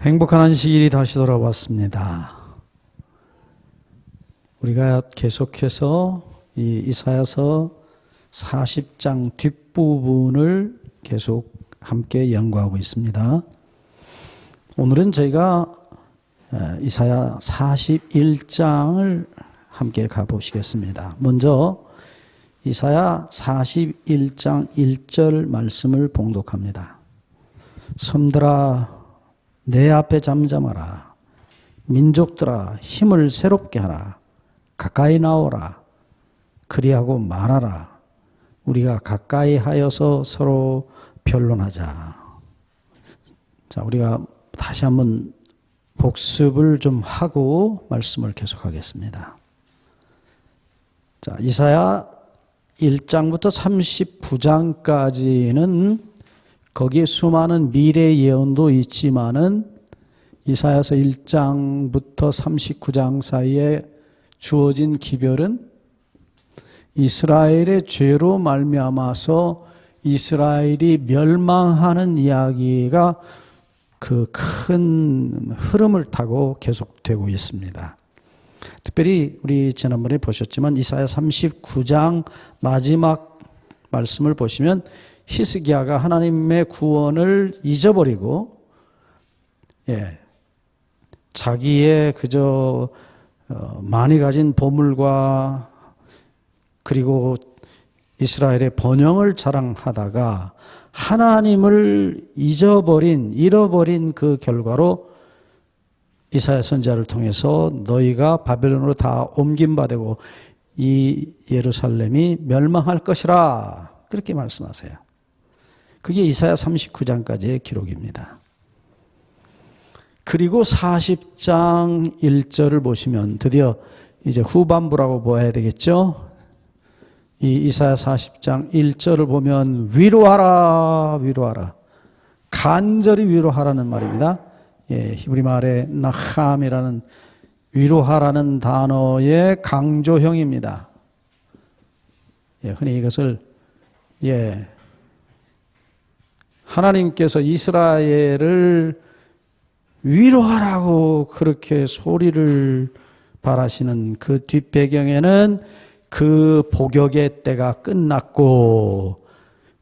행복한 안식일이 다시 돌아왔습니다. 우리가 계속해서 이 이사야서 40장 뒷부분을 계속 함께 연구하고 있습니다. 오늘은 저희가 이사야 41장을 함께 가보시겠습니다. 먼저 이사야 41장 1절 말씀을 봉독합니다. 섬들아 내 앞에 잠잠하라. 민족들아 힘을 새롭게 하라. 가까이 나오라. 그리하고 말하라. 우리가 가까이 하여서 서로 변론하자. 자, 우리가 다시 한번 복습을 좀 하고 말씀을 계속하겠습니다. 자, 이사야 1장부터 39장까지는 거기에 수많은 미래 예언도 있지만은 이사야서 1장부터 39장 사이에 주어진 기별은 이스라엘의 죄로 말미암아서 이스라엘이 멸망하는 이야기가 그 큰 흐름을 타고 계속되고 있습니다. 특별히 우리 지난번에 보셨지만 이사야 39장 마지막 말씀을 보시면 히스기야가 하나님의 구원을 잊어버리고 자기의 그저 많이 가진 보물과 그리고 이스라엘의 번영을 자랑하다가 하나님을 잃어버린 그 결과로 이사야 선지자를 통해서 너희가 바벨론으로 다 옮김받고 이 예루살렘이 멸망할 것이라 그렇게 말씀하세요. 그게 이사야 39장까지의 기록입니다. 그리고 40장 1절을 보시면 드디어 이제 후반부라고 보아야 되겠죠. 이 이사야 40장 1절을 보면 위로하라, 위로하라. 간절히 위로하라는 말입니다. 히브리 말의 나함이라는 위로하라는 단어의 강조형입니다. 흔히 이것을 하나님께서 이스라엘을 위로하라고 그렇게 소리를 바라시는 그 뒷배경에는 그 복역의 때가 끝났고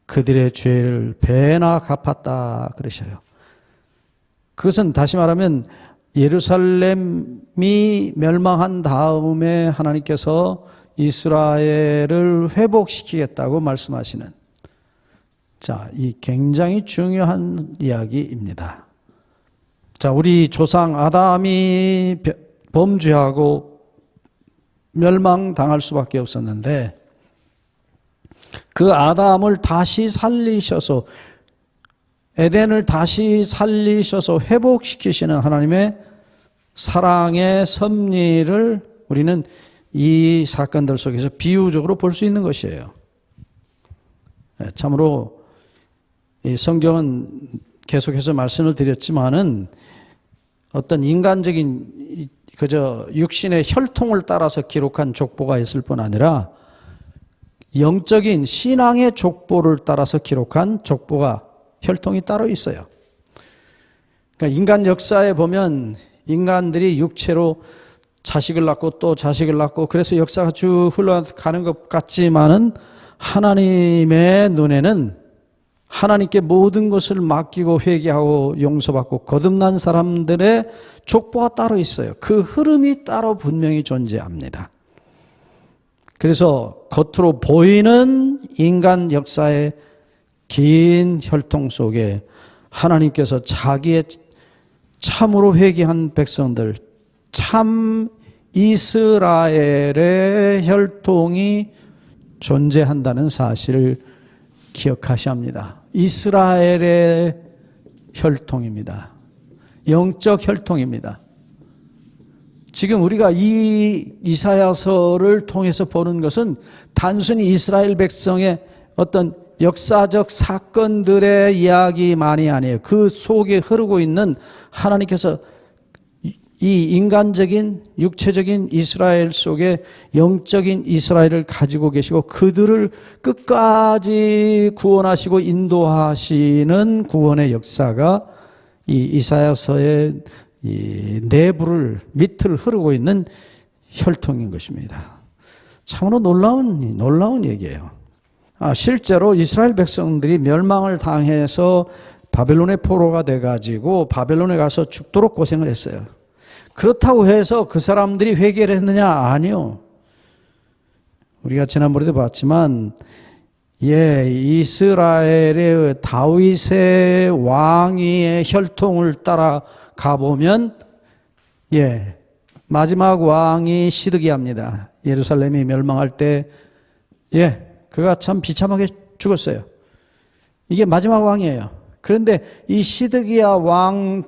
그들의 죄를 배나 갚았다 그러셔요. 그것은 다시 말하면 예루살렘이 멸망한 다음에 하나님께서 이스라엘을 회복시키겠다고 말씀하시는 자, 이 굉장히 중요한 이야기입니다. 자, 우리 조상 아담이 범죄하고 멸망당할 수밖에 없었는데 그 아담을 다시 살리셔서 에덴을 다시 살리셔서 회복시키시는 하나님의 사랑의 섭리를 우리는 이 사건들 속에서 비유적으로 볼 수 있는 것이에요. 참으로 이 성경은 계속해서 말씀을 드렸지만은 어떤 인간적인 그저 육신의 혈통을 따라서 기록한 족보가 있을 뿐 아니라 영적인 신앙의 족보를 따라서 기록한 족보가 혈통이 따로 있어요. 그러니까 인간 역사에 보면 인간들이 육체로 자식을 낳고 또 자식을 낳고 그래서 역사가 쭉 흘러가는 것 같지만은 하나님의 눈에는 하나님께 모든 것을 맡기고 회개하고 용서받고 거듭난 사람들의 족보가 따로 있어요. 그 흐름이 따로 분명히 존재합니다. 그래서 겉으로 보이는 인간 역사의 긴 혈통 속에 하나님께서 자기의 참으로 회개한 백성들, 참 이스라엘의 혈통이 존재한다는 사실을 기억하셔야 합니다. 이스라엘의 혈통입니다. 영적 혈통입니다. 지금 우리가 이 이사야서를 통해서 보는 것은 단순히 이스라엘 백성의 어떤 역사적 사건들의 이야기만이 아니에요. 그 속에 흐르고 있는 하나님께서 이 인간적인 육체적인 이스라엘 속에 영적인 이스라엘을 가지고 계시고 그들을 끝까지 구원하시고 인도하시는 구원의 역사가 이 이사야서의 이 내부를 밑을 흐르고 있는 혈통인 것입니다. 참으로 놀라운 얘기예요. 실제로 이스라엘 백성들이 멸망을 당해서 바벨론의 포로가 돼가지고 바벨론에 가서 죽도록 고생을 했어요. 그렇다고 해서 그 사람들이 회개를 했느냐? 아니요. 우리가 지난번에도 봤지만 이스라엘의 다윗의 왕위의 혈통을 따라 가보면 마지막 왕이 시드기야입니다. 예루살렘이 멸망할 때 그가 참 비참하게 죽었어요. 이게 마지막 왕이에요. 그런데 이 시드기야 왕을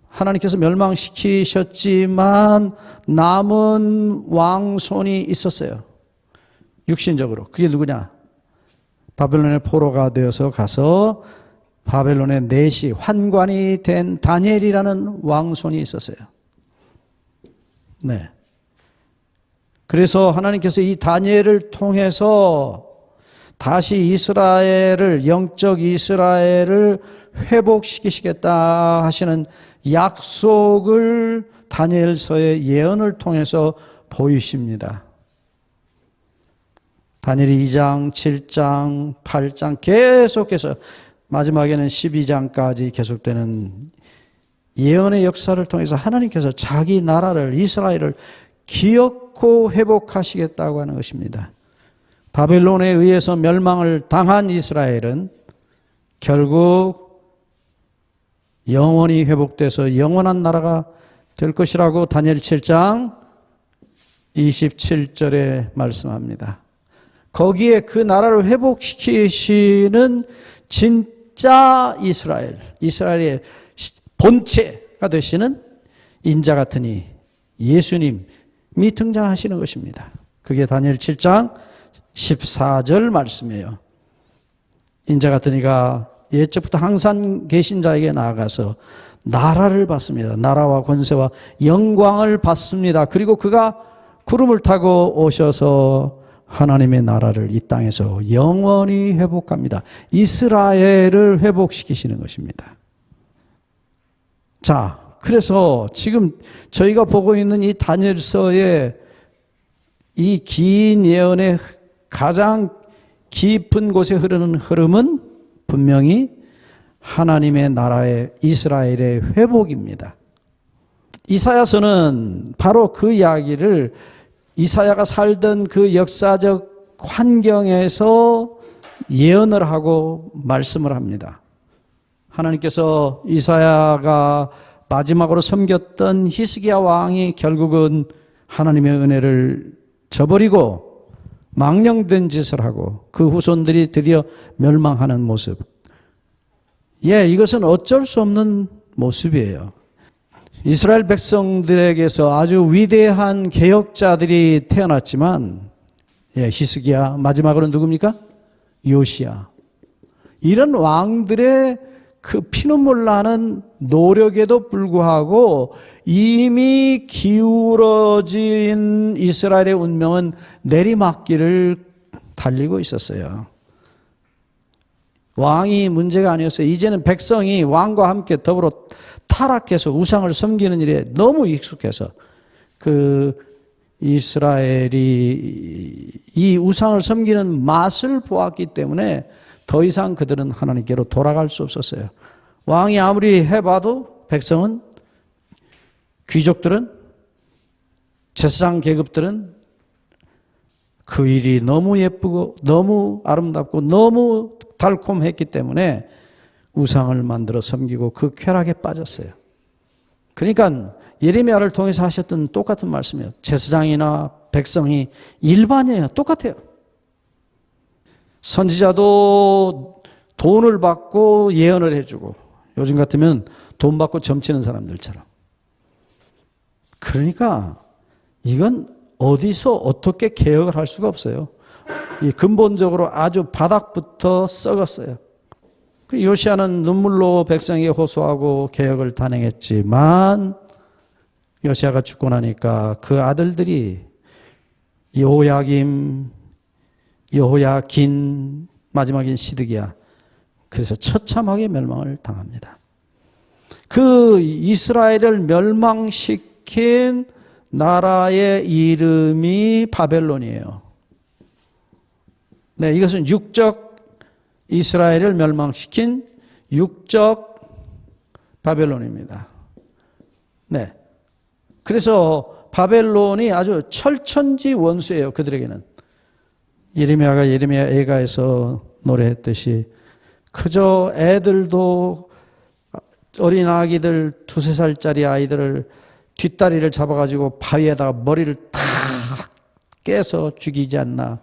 하나님께서 멸망시키셨지만 남은 왕손이 있었어요. 육신적으로. 그게 누구냐? 바벨론의 포로가 되어서 가서 바벨론의 내시 환관이 된 다니엘이라는 왕손이 있었어요. 네. 그래서 하나님께서 이 다니엘을 통해서 다시 이스라엘을, 영적 이스라엘을 회복시키시겠다 하시는 약속을 다니엘서의 예언을 통해서 보이십니다. 다니엘이 2장, 7장, 8장 계속해서 마지막에는 12장까지 계속되는 예언의 역사를 통해서 하나님께서 자기 나라를, 이스라엘을 기어코 회복하시겠다고 하는 것입니다. 바벨론에 의해서 멸망을 당한 이스라엘은 결국 영원히 회복돼서 영원한 나라가 될 것이라고 다니엘 7장 27절에 말씀합니다. 거기에 그 나라를 회복시키시는 진짜 이스라엘의 본체가 되시는 인자 같은 이 예수님이 등장하시는 것입니다. 그게 다니엘 7장 14절 말씀이에요. 인자 같은 이가 옛적부터 항상 계신 자에게 나아가서 나라를 받습니다. 나라와 권세와 영광을 받습니다. 그리고 그가 구름을 타고 오셔서 하나님의 나라를 이 땅에서 영원히 회복합니다. 이스라엘을 회복시키시는 것입니다. 자, 그래서 지금 저희가 보고 있는 이 다니엘서의 이 긴 예언의 가장 깊은 곳에 흐르는 흐름은 분명히 하나님의 나라의 이스라엘의 회복입니다. 이사야서는 바로 그 이야기를 이사야가 살던 그 역사적 환경에서 예언을 하고 말씀을 합니다. 하나님께서 이사야가 마지막으로 섬겼던 히스기야 왕이 결국은 하나님의 은혜를 저버리고 망령된 짓을 하고 그 후손들이 드디어 멸망하는 모습. 이것은 어쩔 수 없는 모습이에요. 이스라엘 백성들에게서 아주 위대한 개혁자들이 태어났지만 히스기야, 마지막으로 누굽니까? 요시야. 이런 왕들의 그 피눈물 나는 노력에도 불구하고 이미 기울어진 이스라엘의 운명은 내리막길을 달리고 있었어요. 왕이 문제가 아니었어요. 이제는 백성이 왕과 함께 더불어 타락해서 우상을 섬기는 일에 너무 익숙해서 그 이스라엘이 이 우상을 섬기는 맛을 보았기 때문에 더 이상 그들은 하나님께로 돌아갈 수 없었어요. 왕이 아무리 해봐도 백성은, 귀족들은, 제사장 계급들은 그 일이 너무 예쁘고 너무 아름답고 너무 달콤했기 때문에 우상을 만들어 섬기고 그 쾌락에 빠졌어요. 그러니까 예레미야를 통해서 하셨던 똑같은 말씀이에요. 제사장이나 백성이 일반이에요. 똑같아요. 선지자도 돈을 받고 예언을 해주고, 요즘 같으면 돈 받고 점치는 사람들처럼. 그러니까 이건 어디서 어떻게 개혁을 할 수가 없어요. 근본적으로 아주 바닥부터 썩었어요. 요시야는 눈물로 백성에게 호소하고 개혁을 단행했지만 요시야가 죽고 나니까 그 아들들이 여호야김, 여호야긴, 마지막인 시드기야, 그래서 처참하게 멸망을 당합니다. 그 이스라엘을 멸망시킨 나라의 이름이 바벨론이에요. 네, 이것은 육적 이스라엘을 멸망시킨 육적 바벨론입니다. 네. 그래서 바벨론이 아주 철천지 원수예요, 그들에게는. 예레미야가 예레미야 애가에서 노래했듯이 그저 애들도 어린 아기들 두세 살짜리 아이들을 뒷다리를 잡아가지고 바위에다가 머리를 탁 깨서 죽이지 않나.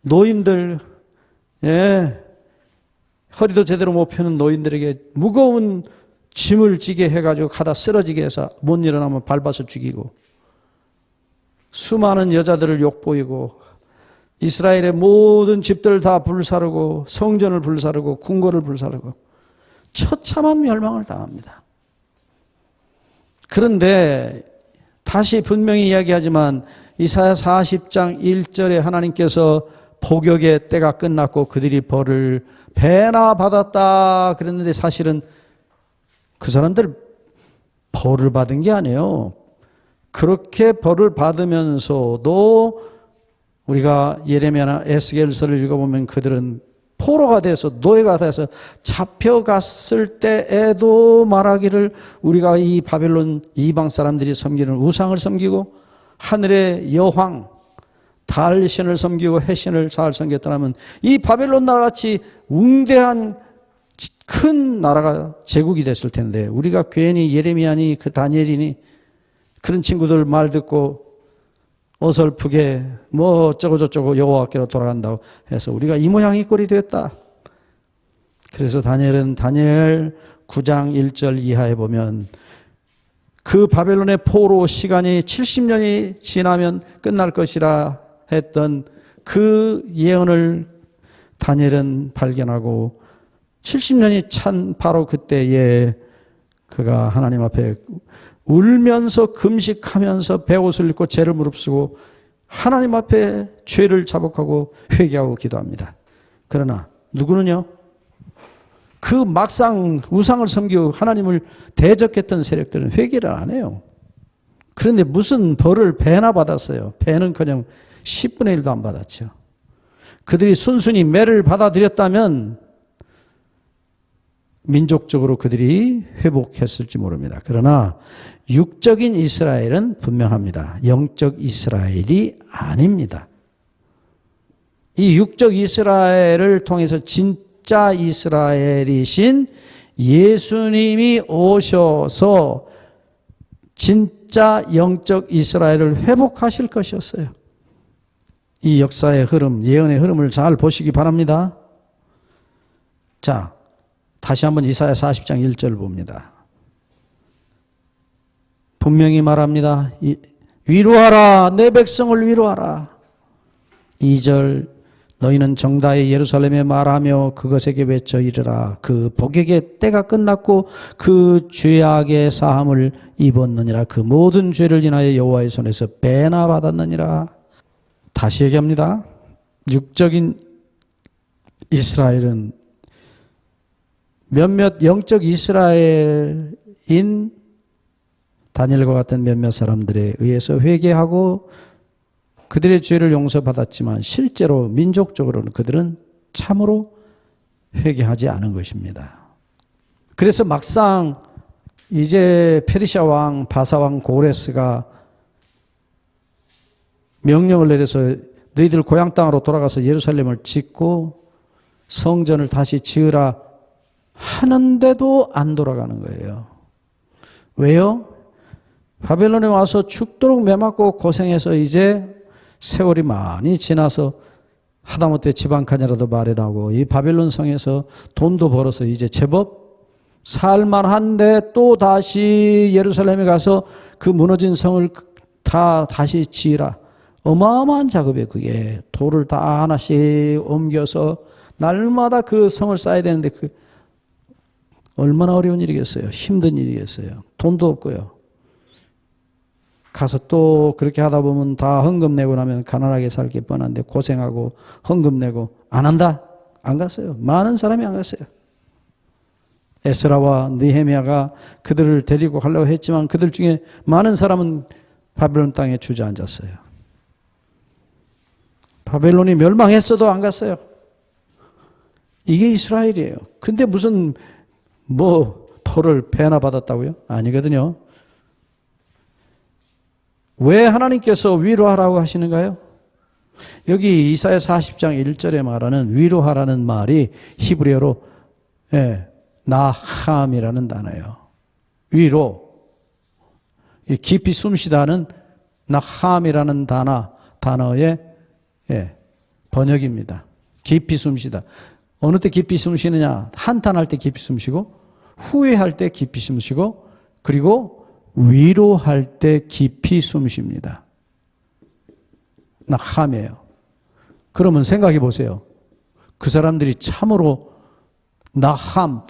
노인들, 예, 허리도 제대로 못 펴는 노인들에게 무거운 짐을 지게 해가지고 가다 쓰러지게 해서 못 일어나면 밟아서 죽이고, 수많은 여자들을 욕보이고, 이스라엘의 모든 집들을 다 불사르고, 성전을 불사르고, 궁궐을 불사르고, 처참한 멸망을 당합니다. 그런데 다시 분명히 이야기하지만 이사야 40장 1절에 하나님께서 복역의 때가 끝났고 그들이 벌을 배나 받았다 그랬는데, 사실은 그 사람들 벌을 받은 게 아니에요. 그렇게 벌을 받으면서도 우리가 예레미야나 에스겔서를 읽어보면 그들은 포로가 돼서 노예가 돼서 잡혀갔을 때에도 말하기를 우리가 이 바벨론 이방 사람들이 섬기는 우상을 섬기고 하늘의 여황 달신을 섬기고 해신을 잘 섬겼더라면 이 바벨론 나라같이 웅대한 큰 나라가 제국이 됐을 텐데, 우리가 괜히 예레미야니 그 다니엘이니 그런 친구들 말 듣고 어설프게 뭐 어쩌고저쩌고 여호와께로 돌아간다고 해서 우리가 이 모양 이 꼴이 됐다. 그래서 다니엘은 다니엘 9장 1절 이하에 보면 그 바벨론의 포로 시간이 70년이 지나면 끝날 것이라 했던 그 예언을 다니엘은 발견하고 70년이 찬 바로 그때에 그가 하나님 앞에 울면서 금식하면서 베옷을 입고 죄를 무릅쓰고 하나님 앞에 죄를 자복하고 회개하고 기도합니다. 그러나 누구는요? 그 막상 우상을 섬기고 하나님을 대적했던 세력들은 회개를 안 해요. 그런데 무슨 벌을 배나 받았어요. 배는커녕 10분의 1도 안 받았죠. 그들이 순순히 매를 받아들였다면 민족적으로 그들이 회복했을지 모릅니다. 그러나 육적인 이스라엘은 분명합니다. 영적 이스라엘이 아닙니다. 이 육적 이스라엘을 통해서 진짜 이스라엘이신 예수님이 오셔서 진짜 영적 이스라엘을 회복하실 것이었어요. 이 역사의 흐름, 예언의 흐름을 잘 보시기 바랍니다. 자, 다시 한번 이사야 40장 1절 봅니다. 분명히 말합니다. 위로하라, 내 백성을 위로하라. 2절, 너희는 정다의 예루살렘에 말하며 그것에게 외쳐 이르라. 그 복역의 때가 끝났고 그 죄악의 사함을 입었느니라. 그 모든 죄를 인하여 여호와의 손에서 배나 받았느니라. 다시 얘기합니다. 육적인 이스라엘은 몇몇 영적 이스라엘인 다니엘과 같은 몇몇 사람들에 의해서 회개하고 그들의 죄를 용서받았지만 실제로 민족적으로는 그들은 참으로 회개하지 않은 것입니다. 그래서 막상 이제 페르시아 왕 바사 왕 고레스가 명령을 내려서 너희들 고향 땅으로 돌아가서 예루살렘을 짓고 성전을 다시 지으라 하는데도 안 돌아가는 거예요. 왜요? 바벨론에 와서 죽도록 매맞고 고생해서 이제 세월이 많이 지나서 하다못해 지방칸이라도 마련하고 이 바벨론 성에서 돈도 벌어서 이제 제법 살만한데 또 다시 예루살렘에 가서 그 무너진 성을 다 다시 지으라. 어마어마한 작업이에요. 그게 돌을 다 하나씩 옮겨서 날마다 그 성을 쌓아야 되는데 그 얼마나 어려운 일이겠어요. 힘든 일이겠어요. 돈도 없고요. 가서 또 그렇게 하다 보면 다 헌금 내고 나면 가난하게 살기 뻔한데 고생하고 헌금 내고 안 한다? 안 갔어요. 많은 사람이 안 갔어요. 에스라와 느헤미야가 그들을 데리고 가려고 했지만 그들 중에 많은 사람은 바벨론 땅에 주저앉았어요. 바벨론이 멸망했어도 안 갔어요. 이게 이스라엘이에요. 근데 무슨 벌을 배나 받았다고요? 아니거든요. 왜 하나님께서 위로하라고 하시는가요? 여기 이사야 40장 1절에 말하는 위로하라는 말이 히브리어로 나함이라는 단어예요. 위로. 깊이 숨쉬다는 나함이라는 단어의 번역입니다. 깊이 숨쉬다. 어느 때 깊이 숨쉬느냐? 한탄할 때 깊이 숨쉬고, 후회할 때 깊이 숨쉬고, 그리고 위로할 때 깊이 숨쉽니다. 나함이에요. 그러면 생각해 보세요. 그 사람들이 참으로 나함,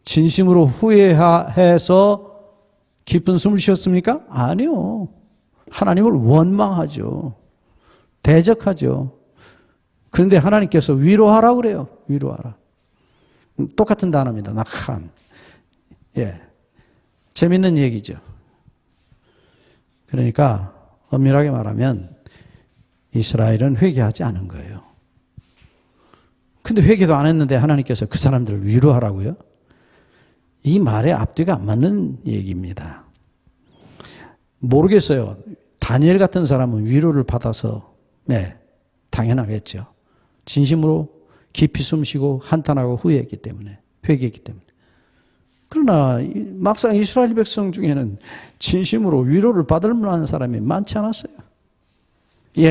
진심으로 후회해서 깊은 숨을 쉬었습니까? 아니요. 하나님을 원망하죠. 대적하죠. 그런데 하나님께서 위로하라고 그래요. 위로하라. 똑같은 단어입니다. 나함. 재밌는 얘기죠. 그러니까 엄밀하게 말하면 이스라엘은 회개하지 않은 거예요. 근데 회개도 안 했는데 하나님께서 그 사람들을 위로하라고요? 이 말에 앞뒤가 안 맞는 얘기입니다. 모르겠어요. 다니엘 같은 사람은 위로를 받아서 당연하겠죠. 진심으로 깊이 숨쉬고 한탄하고 후회했기 때문에, 회개했기 때문에. 그러나 막상 이스라엘 백성 중에는 진심으로 위로를 받을 만한 사람이 많지 않았어요.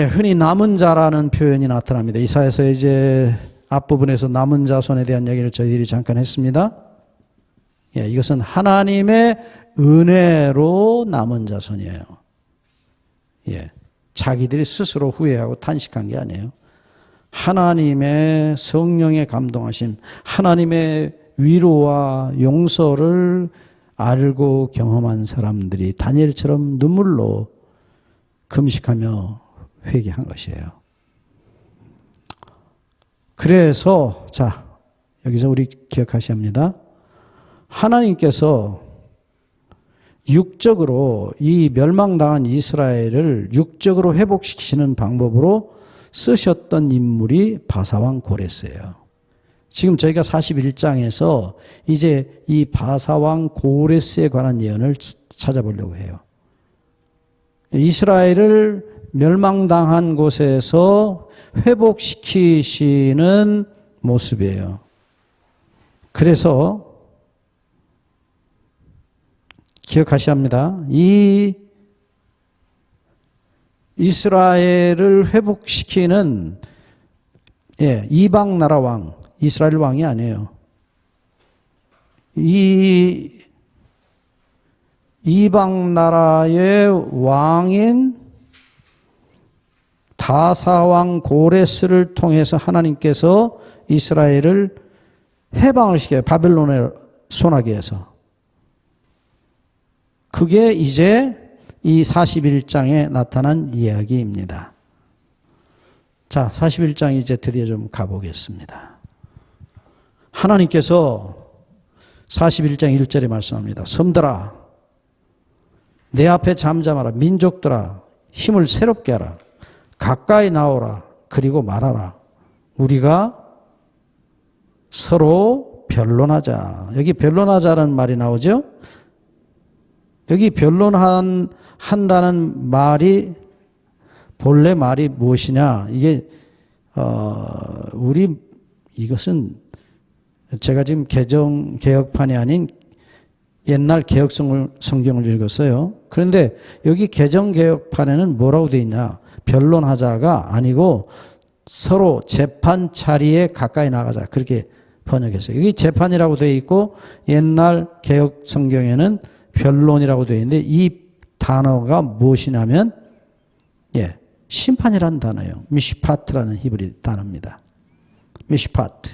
흔히 남은 자라는 표현이 나타납니다. 이사야서 이제 앞부분에서 남은 자손에 대한 얘기를 저희들이 잠깐 했습니다. 이것은 하나님의 은혜로 남은 자손이에요. 자기들이 스스로 후회하고 탄식한 게 아니에요. 하나님의 성령의 감동하심, 하나님의 위로와 용서를 알고 경험한 사람들이 다니엘처럼 눈물로 금식하며 회개한 것이에요. 그래서 여기서 우리 기억하셔야 합니다. 하나님께서 육적으로 이 멸망당한 이스라엘을 육적으로 회복시키시는 방법으로 쓰셨던 인물이 바사왕 고레스예요. 지금 저희가 41장에서 이제 이 바사왕 고레스에 관한 예언을 찾아보려고 해요. 이스라엘을 멸망당한 곳에서 회복시키시는 모습이에요. 그래서 기억하셔야 합니다. 이 이스라엘을 회복시키는 이방 나라 왕, 이스라엘 왕이 아니에요. 이 이방 나라의 왕인 바사왕 고레스를 통해서 하나님께서 이스라엘을 해방을 시켜요. 바벨론의 손아귀에서. 그게 이제 이 41장에 나타난 이야기입니다. 41장 이제 드디어 좀 가보겠습니다. 하나님께서 41장 1절에 말씀합니다. 섬들아, 내 앞에 잠잠하라. 민족들아, 힘을 새롭게 하라. 가까이 나오라. 그리고 말하라. 우리가 서로 변론하자. 여기 변론하자라는 말이 나오죠. 여기 변론한다는 말이 본래 말이 무엇이냐? 이게 이것은 제가 지금 개혁판이 아닌 옛날 성경을 읽었어요. 그런데 여기 개정개혁판에는 뭐라고 되어 있냐? 변론하자가 아니고 서로 재판 자리에 가까이 나가자. 그렇게 번역했어요. 여기 재판이라고 되어 있고 옛날 개혁 성경에는 변론이라고 되어 있는데 이 단어가 무엇이냐면 심판이라는 단어예요. 미시파트라는 히브리 단어입니다. 미시파트,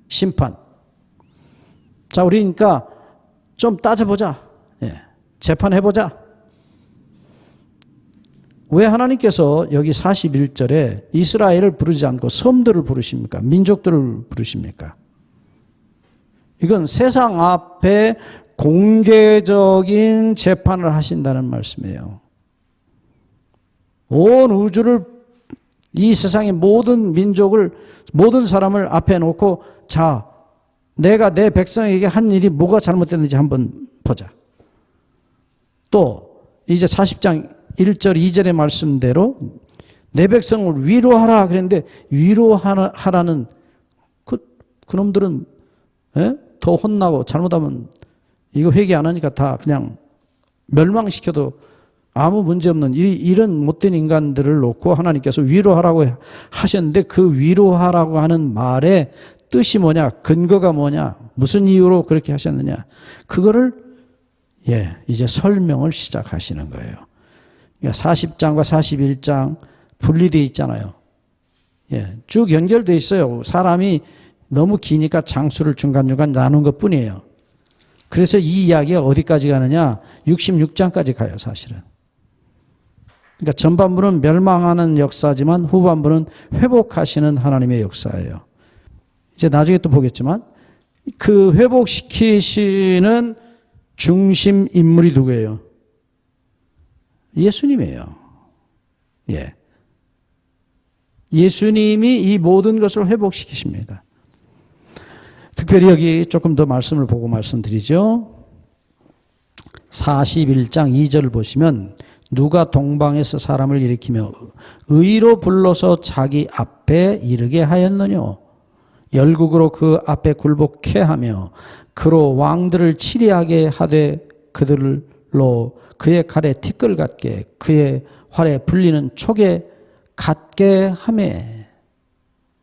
심판. 우리 그러니까 좀 따져보자. 재판해보자. 왜 하나님께서 여기 41절에 이스라엘을 부르지 않고 섬들을 부르십니까? 민족들을 부르십니까? 이건 세상 앞에 공개적인 재판을 하신다는 말씀이에요. 온 우주를, 이 세상의 모든 민족을, 모든 사람을 앞에 놓고, 자, 내가 내 백성에게 한 일이 뭐가 잘못됐는지 한번 보자. 또 이제 40장 1절 2절의 말씀대로 내 백성을 위로하라 그랬는데, 위로하라는 그놈들은 더 혼나고, 잘못하면 이거 회개 안 하니까 다 그냥 멸망시켜도 아무 문제 없는 이런 못된 인간들을 놓고 하나님께서 위로하라고 하셨는데, 그 위로하라고 하는 말의 뜻이 뭐냐, 근거가 뭐냐, 무슨 이유로 그렇게 하셨느냐, 그거를 이제 설명을 시작하시는 거예요. 그러니까 40장과 41장 분리되어 있잖아요. 쭉 연결되어 있어요. 사람이 너무 기니까 장수를 중간중간 나눈 것 뿐이에요. 그래서 이 이야기가 어디까지 가느냐, 66장까지 가요, 사실은. 그러니까 전반부는 멸망하는 역사지만 후반부는 회복하시는 하나님의 역사예요. 이제 나중에 또 보겠지만, 그 회복시키시는 중심 인물이 누구예요? 예수님이에요. 예수님이 이 모든 것을 회복시키십니다. 특별히 여기 조금 더 말씀을 보고 말씀드리죠. 41장 2절을 보시면, 누가 동방에서 사람을 일으키며 의로 불러서 자기 앞에 이르게 하였느냐, 열국으로 그 앞에 굴복케 하며 그로 왕들을 치리하게 하되 그들로 그의 칼에 티끌 같게 그의 활에 불리는 촉에 같게 하매.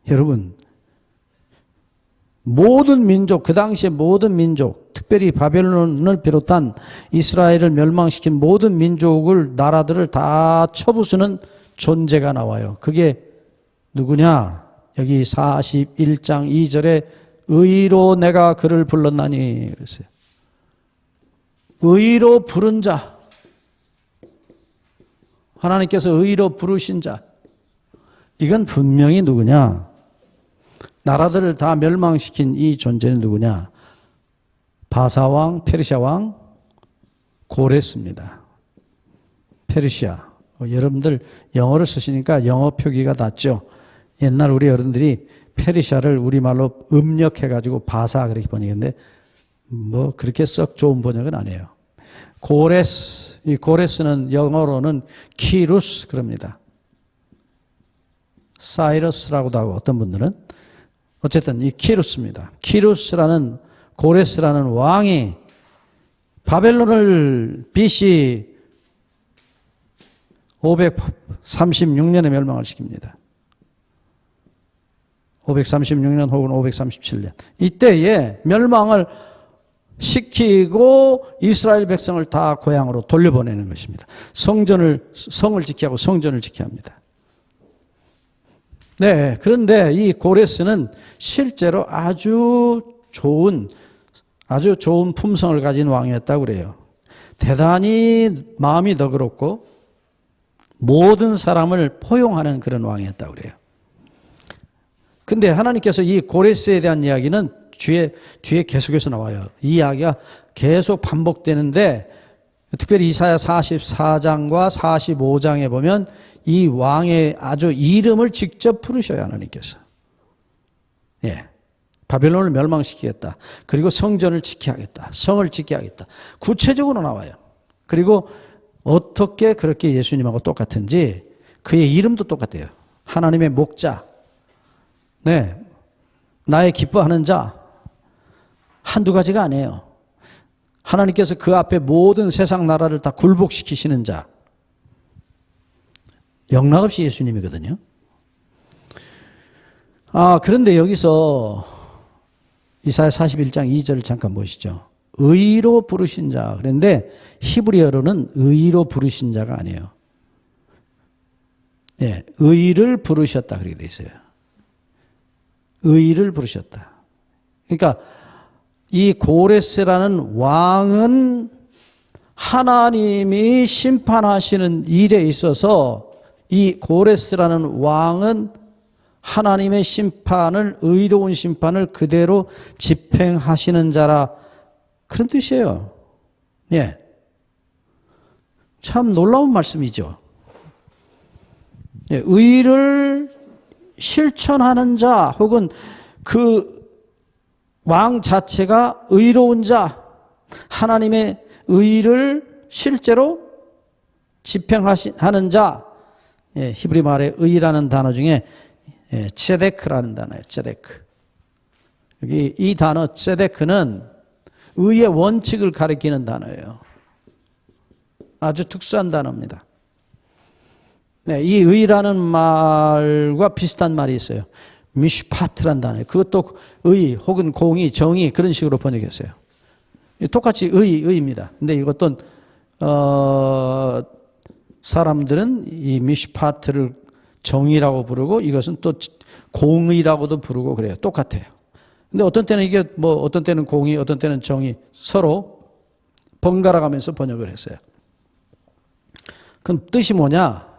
여러분, 모든 민족, 그 당시에 모든 민족, 특별히 바벨론을 비롯한 이스라엘을 멸망시킨 모든 민족을, 나라들을 다 쳐부수는 존재가 나와요. 그게 누구냐? 여기 41장 2절에 의로 내가 그를 불렀나니 그랬어요. 의로 부른 자, 하나님께서 의로 부르신 자, 이건 분명히 누구냐? 나라들을 다 멸망시킨 이 존재는 누구냐? 바사왕, 페르시아왕 고레스입니다. 페르시아. 여러분들 영어를 쓰시니까 영어 표기가 낫죠. 옛날 우리 어른들이 페르시아를 우리말로 음력해가지고 바사 그렇게 번역했는데, 뭐 그렇게 썩 좋은 번역은 아니에요. 고레스, 이 고레스는 영어로는 키루스 그럽니다. 사이러스라고도 하고 어떤 분들은, 어쨌든 이 키루스입니다. 키루스라는, 고레스라는 왕이 바벨론을 BC 536년에 멸망을 시킵니다. 536년 혹은 537년. 이때에 멸망을 시키고 이스라엘 백성을 다 고향으로 돌려보내는 것입니다. 성을 지켜야 하고 성전을 지켜야 합니다. 네, 그런데 이 고레스는 실제로 아주 좋은 품성을 가진 왕이었다고 그래요. 대단히 마음이 너그럽고 모든 사람을 포용하는 그런 왕이었다고 그래요. 근데 하나님께서 이 고레스에 대한 이야기는 뒤에 계속해서 나와요. 이 이야기가 계속 반복되는데, 특별히 이사야 44장과 45장에 보면 이 왕의 아주 이름을 직접 부르셔요, 하나님께서. 바벨론을 멸망시키겠다. 그리고 성전을 지켜야겠다. 성을 지켜야겠다. 구체적으로 나와요. 그리고 어떻게 그렇게 예수님하고 똑같은지 그의 이름도 똑같아요. 하나님의 목자. 나의 기뻐하는 자. 한두 가지가 아니에요. 하나님께서 그 앞에 모든 세상 나라를 다 굴복시키시는 자. 영락없이 예수님이거든요. 그런데 여기서 이사야 41장 2절을 잠깐 보시죠. 의로 부르신 자. 그런데 히브리어로는 의로 부르신 자가 아니에요. 의를 부르셨다 그렇게 돼 있어요. 의를 부르셨다. 그러니까 이 고레스라는 왕은 하나님이 심판하시는 일에 있어서 이 고레스라는 왕은 하나님의 심판을, 의로운 심판을 그대로 집행하시는 자라, 그런 뜻이에요. 예. 참 놀라운 말씀이죠. 예. 의를 실천하는 자, 혹은 그 왕 자체가 의로운 자, 하나님의 의를 실제로 집행하는 자, 예, 히브리 말의 의라는 단어 중에 ጼ데크라는 단어예요. ጼ데크. 여기 이 단어 ጼ데크는 의의 원칙을 가리키는 단어예요. 아주 특수한 단어입니다. 네, 이 의라는 말과 비슷한 말이 있어요. 미슈파트란 단어예요. 그것도 의 혹은 공의, 정의 그런 식으로 번역했어요. 똑같이 의입니다. 근데 이것도 사람들은 이 미슈파트를 정의라고 부르고 이것은 또 공의라고도 부르고 그래요. 똑같아요. 근데 어떤 때는 이게 뭐 어떤 때는 공의, 어떤 때는 정의 서로 번갈아 가면서 번역을 했어요. 그럼 뜻이 뭐냐?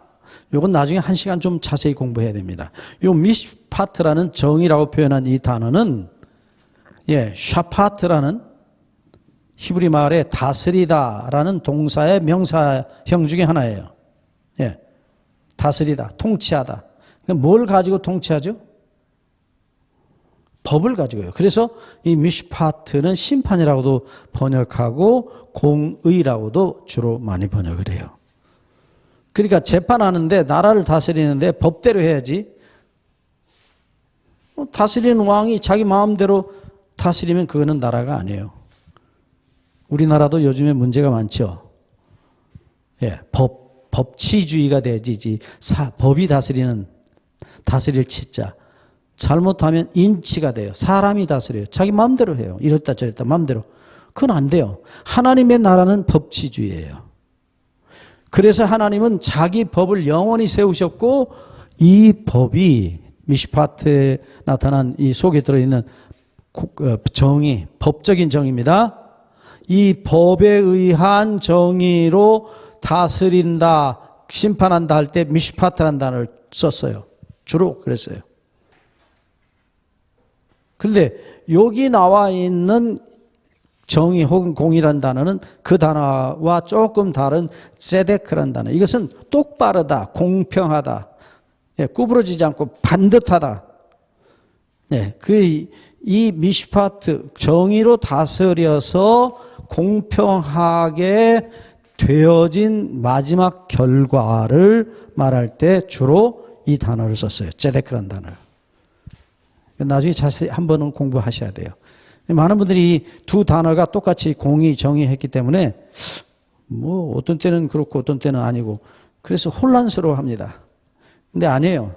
이건 나중에 1시간 좀 자세히 공부해야 됩니다. 이 미슈파트라는 정의라고 표현한 이 단어는 샤파트라는 히브리 말의 다스리다라는 동사의 명사형 중에 하나예요. 예, 다스리다, 통치하다. 뭘 가지고 통치하죠? 법을 가지고요. 그래서 이 미슈파트는 심판이라고도 번역하고 공의라고도 주로 많이 번역을 해요. 그러니까 재판하는데, 나라를 다스리는데 법대로 해야지. 다스리는 왕이 자기 마음대로 다스리면 그거는 나라가 아니에요. 우리나라도 요즘에 문제가 많죠. 예, 법치주의가 되지, 법이 다스릴 치자. 잘못하면 인치가 돼요. 사람이 다스려요. 자기 마음대로 해요. 이랬다 저랬다 마음대로. 그건 안 돼요. 하나님의 나라는 법치주의예요. 그래서 하나님은 자기 법을 영원히 세우셨고, 이 법이 미슈파트에 나타난 이 속에 들어있는 정의, 법적인 정의입니다. 이 법에 의한 정의로 다스린다, 심판한다 할 때 미슈파트라는 단어를 썼어요. 주로 그랬어요. 그런데 여기 나와 있는 정의 혹은 공의라는 단어는 그 단어와 조금 다른 ጼ데크라는 단어. 이것은 똑바르다, 공평하다, 구부러지지 않고 반듯하다. 이 미슈파트, 정의로 다스려서 공평하게 되어진 마지막 결과를 말할 때 주로 이 단어를 썼어요. ጼ데크라는 단어를. 나중에 자세히 한 번은 공부하셔야 돼요. 많은 분들이 이 두 단어가 똑같이 공의, 정의했기 때문에 뭐 어떤 때는 그렇고 어떤 때는 아니고 그래서 혼란스러워합니다. 근데 아니에요.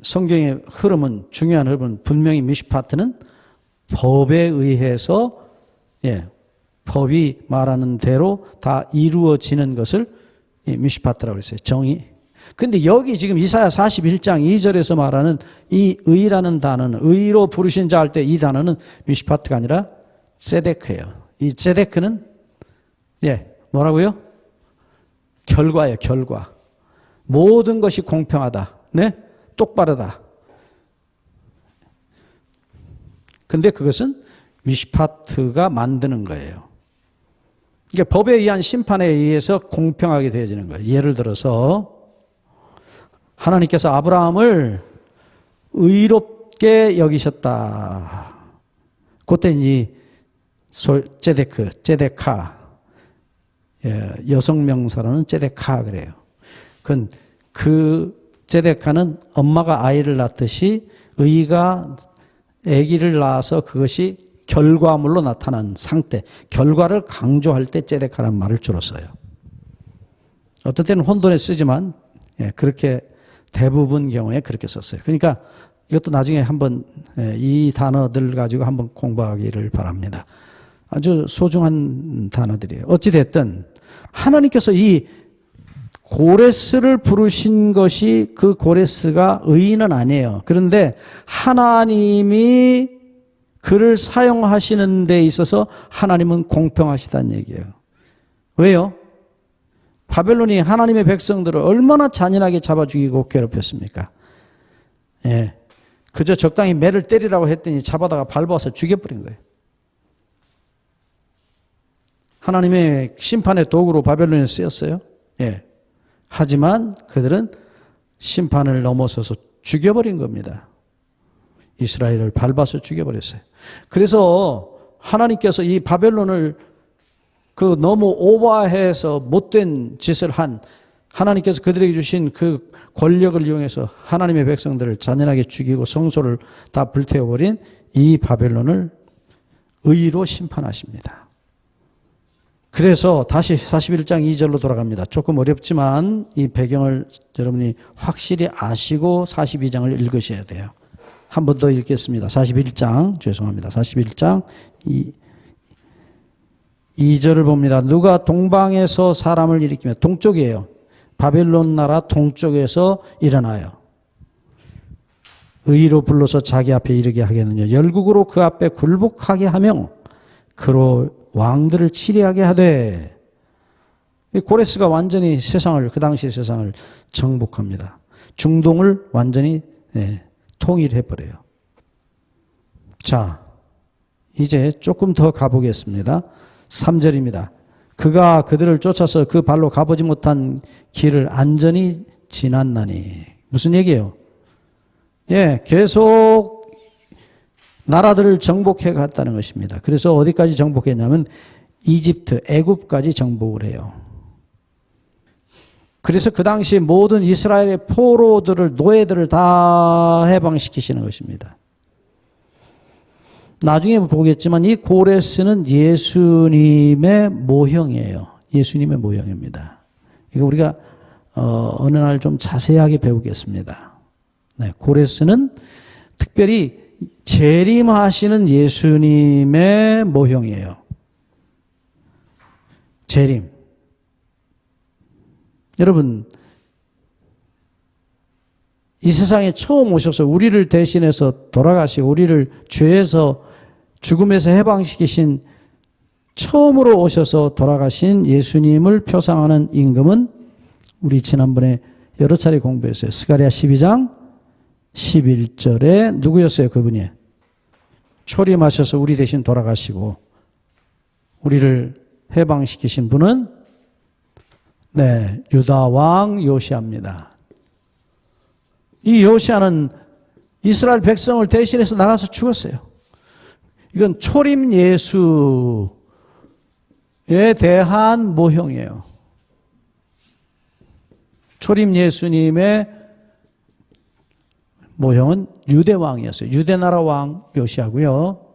성경의 흐름은, 중요한 흐름은 분명히 미슈파트는 법에 의해서 법이 말하는 대로 다 이루어지는 것을 미슈파트라고 했어요. 정의. 근데 여기 지금 이사야 41장 2절에서 말하는 이 의라는 단어는, 의로 부르신 자 할 때 이 단어는 미슈파트가 아니라 ጼ데크예요. 이 ጼ데크는 뭐라고요? 결과예요. 결과. 모든 것이 공평하다. 똑바르다. 근데 그것은 미슈파트가 만드는 거예요. 그러니까 법에 의한 심판에 의해서 공평하게 되어지는 거예요. 예를 들어서 하나님께서 아브라함을 의롭게 여기셨다. 그때 이 ጼ데카, 여성 명사로는 ጼ데카 그래요. 그 ጼ데카는 엄마가 아이를 낳듯이 의가 아기를 낳아서 그것이 결과물로 나타난 상태, 결과를 강조할 때 ጼ데카라는 말을 주로 써요. 어떨 때는 혼돈에 쓰지만 그렇게 대부분 경우에 그렇게 썼어요. 그러니까 이것도 나중에 한번 이 단어들 가지고 한번 공부하기를 바랍니다. 아주 소중한 단어들이에요. 어찌됐든 하나님께서 이 고레스를 부르신 것이, 그 고레스가 의인은 아니에요. 그런데 하나님이 그를 사용하시는 데 있어서 하나님은 공평하시다는 얘기예요. 왜요? 바벨론이 하나님의 백성들을 얼마나 잔인하게 잡아 죽이고 괴롭혔습니까? 예. 그저 적당히 매를 때리라고 했더니 잡아다가 밟아서 죽여버린 거예요. 하나님의 심판의 도구로 바벨론에 쓰였어요. 예. 하지만 그들은 심판을 넘어서서 죽여버린 겁니다. 이스라엘을 밟아서 죽여버렸어요. 그래서 하나님께서 이 바벨론을 그 너무 오버해서 못된 짓을 한 하나님께서 그들에게 주신 그 권력을 이용해서 하나님의 백성들을 잔인하게 죽이고 성소를 다 불태워버린 이 바벨론을 의로 심판하십니다. 그래서 다시 41장 2절로 돌아갑니다. 조금 어렵지만 이 배경을 여러분이 확실히 아시고 42장을 읽으셔야 돼요. 한 번 더 읽겠습니다. 41장, 죄송합니다. 41장 2절을 봅니다. 누가 동방에서 사람을 일으키며, 동쪽이에요. 바벨론 나라 동쪽에서 일어나요. 의로 불러서 자기 앞에 이르게 하겠느냐. 열국으로 그 앞에 굴복하게 하며 그로 왕들을 치리하게 하되. 고레스가 완전히 세상을, 그 당시 세상을 정복합니다. 중동을 완전히 통일해버려요. 자, 이제 조금 더 가보겠습니다. 3절입니다. 그가 그들을 쫓아서 그 발로 가보지 못한 길을 안전히 지났나니. 무슨 얘기예요? 예, 계속 나라들을 정복해 갔다는 것입니다. 그래서 어디까지 정복했냐면 이집트, 애굽까지 정복을 해요. 그래서 그 당시 모든 이스라엘의 포로들을, 노예들을 다 해방시키시는 것입니다. 나중에 보겠지만 이 고레스는 예수님의 모형이에요. 예수님의 모형입니다. 이거 우리가 어느 날 좀 자세하게 배우겠습니다. 네, 고레스는 특별히 재림하시는 예수님의 모형이에요. 재림. 여러분, 이 세상에 처음 오셔서 우리를 대신해서 돌아가시고 우리를 죄에서 죽음에서 해방시키신, 처음으로 오셔서 돌아가신 예수님을 표상하는 임금은 우리 지난번에 여러 차례 공부했어요. 스가랴 12장 11절에 누구였어요? 그분이 초림하셔서 우리 대신 돌아가시고 우리를 해방시키신 분은 유다 왕 요시아입니다. 이 요시아는 이스라엘 백성을 대신해서 나가서 죽었어요. 이건 초림 예수에 대한 모형이에요. 초림 예수님의 모형은 유대 왕이었어요. 유대 나라 왕 요시아고요.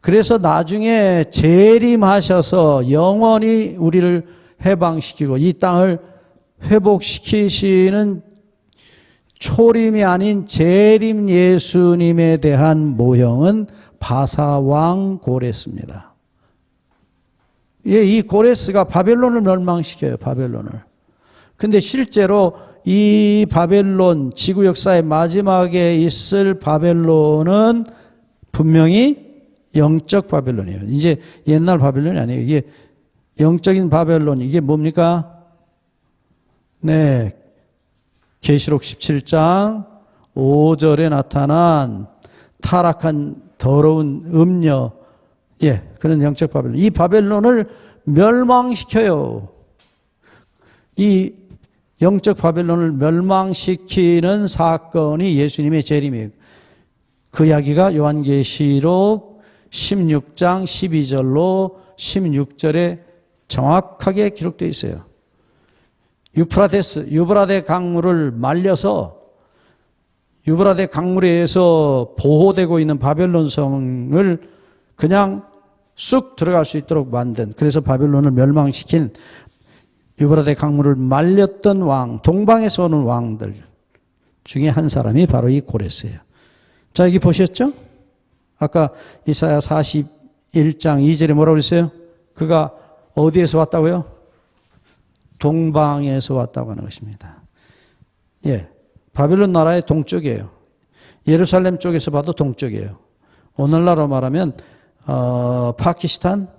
그래서 나중에 재림하셔서 영원히 우리를 해방시키고 이 땅을 회복시키시는 초림이 아닌 재림 예수님에 대한 모형은 바사왕 고레스입니다. 이 고레스가 바벨론을 멸망시켜요. 바벨론을. 근데 실제로 이 바벨론, 지구 역사의 마지막에 있을 바벨론은 분명히 영적 바벨론이에요. 이제 옛날 바벨론이 아니에요. 이게 영적인 바벨론. 이게 뭡니까? 계시록 17장 5절에 나타난 타락한 더러운 음녀, 그런 영적 바벨론. 이 바벨론을 멸망시켜요. 이 영적 바벨론을 멸망시키는 사건이 예수님의 재림이에요. 그 이야기가 요한계시록 16장 12절로 16절에 정확하게 기록되어 있어요. 유브라데 강물을 말려서 유브라데 강물에 의해서 보호되고 있는 바벨론 성을 그냥 쑥 들어갈 수 있도록 만든, 그래서 바벨론을 멸망시킨 유브라데 강물을 말렸던 왕, 동방에서 오는 왕들 중에 한 사람이 바로 이 고레스예요. 자, 여기 보셨죠? 아까 이사야 41장 2절에 뭐라고 그랬어요? 그가 어디에서 왔다고요? 동방에서 왔다고 하는 것입니다. 바벨론 나라의 동쪽이에요. 예루살렘 쪽에서 봐도 동쪽이에요. 오늘날로 말하면 파키스탄,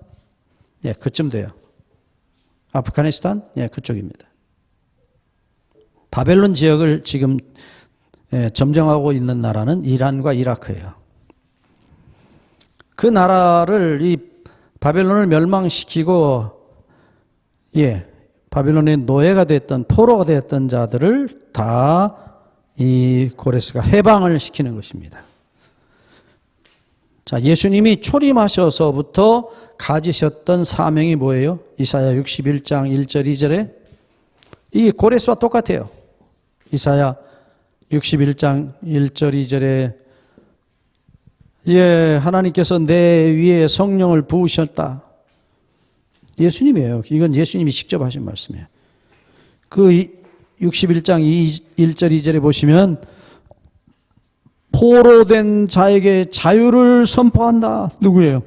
그쯤 돼요. 아프가니스탄, 그쪽입니다. 바벨론 지역을 지금 점령하고 있는 나라는 이란과 이라크예요. 그 나라를 이 바벨론을 멸망시키고 바벨론의 노예가 됐던 포로가 됐던 자들을 다 이 고레스가 해방을 시키는 것입니다. 자, 예수님이 초림하셔서부터 가지셨던 사명이 뭐예요? 이사야 61장 1절 2절에 이 고레스와 똑같아요. 이사야 61장 1절 2절에 하나님께서 내 위에 성령을 부으셨다. 예수님이에요. 이건 예수님이 직접 하신 말씀이에요. 그 61장 1절 2절에 보시면 포로된 자에게 자유를 선포한다. 누구예요?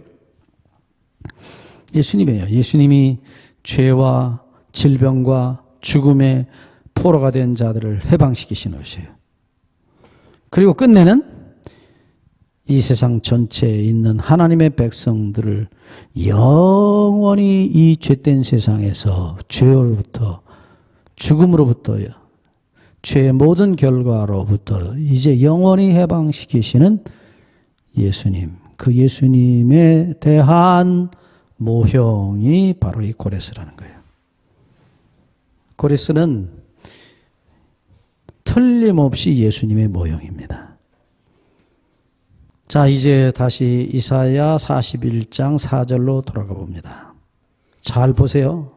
예수님이에요. 예수님이 죄와 질병과 죽음의 포로가 된 자들을 해방시키시는 것이에요. 그리고 끝내는 이 세상 전체에 있는 하나님의 백성들을 영원히 이 죄된 세상에서 죄로부터 죽음으로부터요, 죄의 모든 결과로부터 이제 영원히 해방시키시는 예수님, 그 예수님에 대한 모형이 바로 이 고레스라는 거예요. 고레스는 틀림없이 예수님의 모형입니다. 자, 이제 다시 이사야 41장 4절로 돌아가 봅니다. 잘 보세요.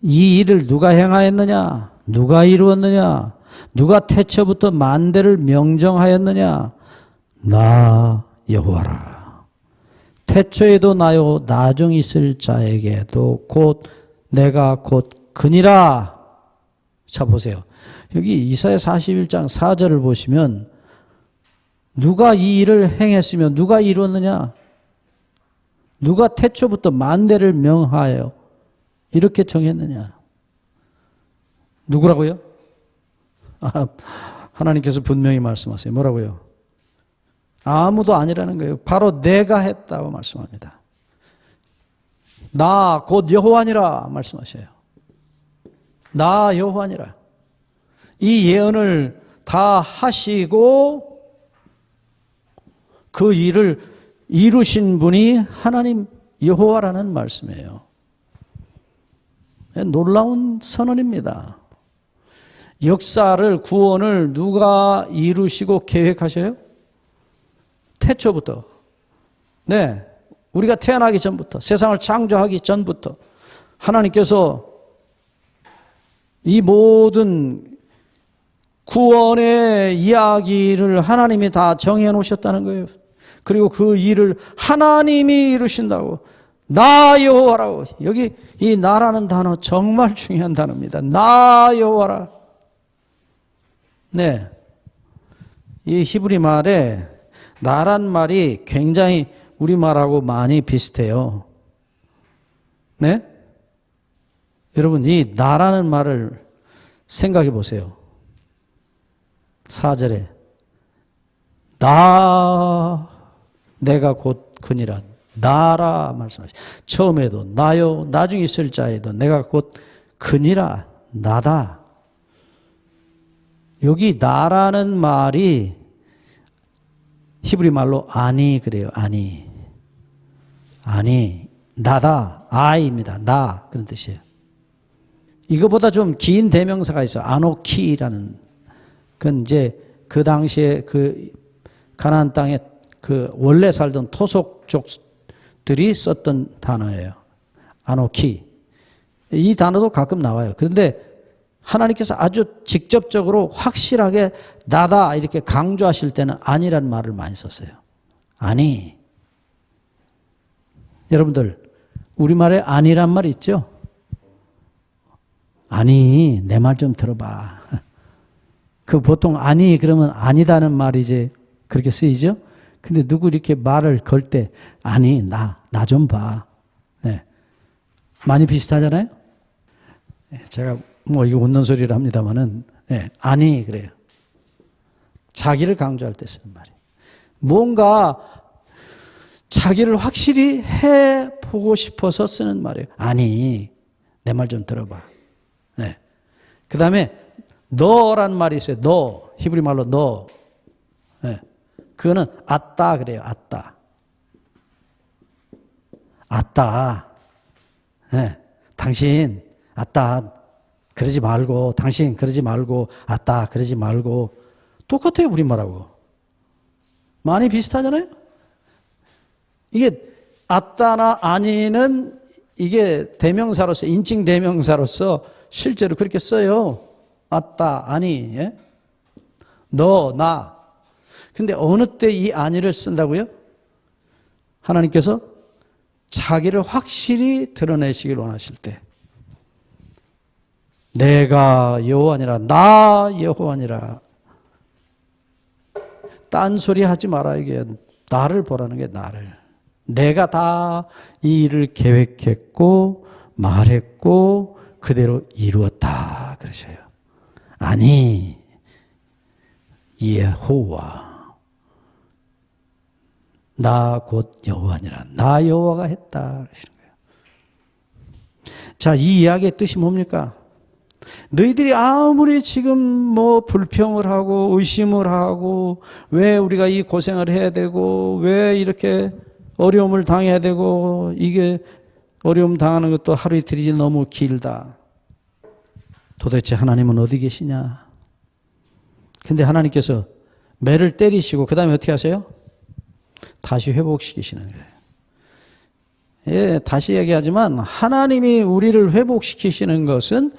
이 일을 누가 행하였느냐? 누가 이루었느냐? 누가 태초부터 만대를 명정하였느냐? 나 여호와라. 태초에도 나요 나중 있을 자에게도 곧 내가 곧 그니라. 자, 보세요. 여기 이사야 41장 4절을 보시면 누가 이 일을 행했으며 누가 이루었느냐? 누가 태초부터 만대를 명하여 이렇게 정했느냐? 누구라고요? 하나님께서 분명히 말씀하세요. 뭐라고요? 아무도 아니라는 거예요. 바로 내가 했다고 말씀합니다. 나 곧 여호와니라 말씀하셔요. 나 여호와니라. 이 예언을 다 하시고 그 일을 이루신 분이 하나님 여호와라는 말씀이에요. 놀라운 선언입니다. 역사를, 구원을 누가 이루시고 계획하셔요? 태초부터. 네. 우리가 태어나기 전부터, 세상을 창조하기 전부터 하나님께서 이 모든 구원의 이야기를 하나님이 다 정해 놓으셨다는 거예요. 그리고 그 일을 하나님이 이루신다고. 나 여호와라고. 여기 이 나라는 단어 정말 중요한 단어입니다. 나 여호와라. 네. 이 히브리 말에 나란 말이 굉장히 우리말하고 많이 비슷해요. 네? 여러분, 이 나라는 말을 생각해 보세요. 4절에 내가 곧 그니라. 나라 말씀하시죠. 처음에도 나요, 나중에 있을 자에도 내가 곧 그니라. 나다. 여기 나라는 말이 히브리 말로 아니 그래요. 아니, 나다. I입니다. 나 그런 뜻이에요. 이거보다 좀 긴 대명사가 있어요. 아노키라는. 그건 이제 그 당시에 그 가나안 땅에 그 원래 살던 토속족들이 썼던 단어예요. 아노키. 이 단어도 가끔 나와요. 그런데 하나님께서 아주 직접적으로 확실하게 나다 이렇게 강조하실 때는 아니라는 말을 많이 썼어요. 아니. 여러분들, 우리말에 아니란 말 있죠? 아니, 내 말 좀 들어봐. 그 보통 아니 그러면 아니다는 말이 이제 그렇게 쓰이죠? 근데 누구 이렇게 말을 걸 때 아니, 나 좀 봐. 네. 많이 비슷하잖아요? 제가 뭐 이거 웃는 소리를 합니다만은, 네. 아니, 그래요. 자기를 강조할 때 쓰는 말이에요. 뭔가 자기를 확실히 해보고 싶어서 쓰는 말이에요. 아니, 내 말 좀 들어봐. 네. 그 다음에 너란 말이 있어요. 너. 히브리 말로 너. 예. 그거는 아따 그래요. 아따. 아따. 예. 당신 아따 그러지 말고, 당신 그러지 말고, 아따 그러지 말고. 똑같아요, 우리말하고. 많이 비슷하잖아요. 이게 아따나 아니는 이게 대명사로서, 인칭 대명사로서 실제로 그렇게 써요. 아따, 아니, 예? 너, 나. 근데 어느 때 이 아니를 쓴다고요? 하나님께서 자기를 확실히 드러내시길 원하실 때. 내가 여호와니라, 나 여호와니라. 딴소리 하지 마라. 이게 나를 보라는 게 나를. 내가 다 이 일을 계획했고 말했고 그대로 이루었다 그러셔요. 아니 여호와, 나 곧 여호와니라, 나 여호와가 했다 그러시는 거예요. 자, 이 이야기의 뜻이 뭡니까? 너희들이 아무리 지금 뭐 불평을 하고 의심을 하고 왜 우리가 이 고생을 해야 되고 왜 이렇게 어려움을 당해야 되고 이게 어려움 당하는 것도 하루 이틀이 너무 길다. 도대체 하나님은 어디 계시냐? 근데 하나님께서 매를 때리시고 그 다음에 어떻게 하세요? 다시 회복시키시는 거예요. 예, 다시 얘기하지만 하나님이 우리를 회복시키시는 것은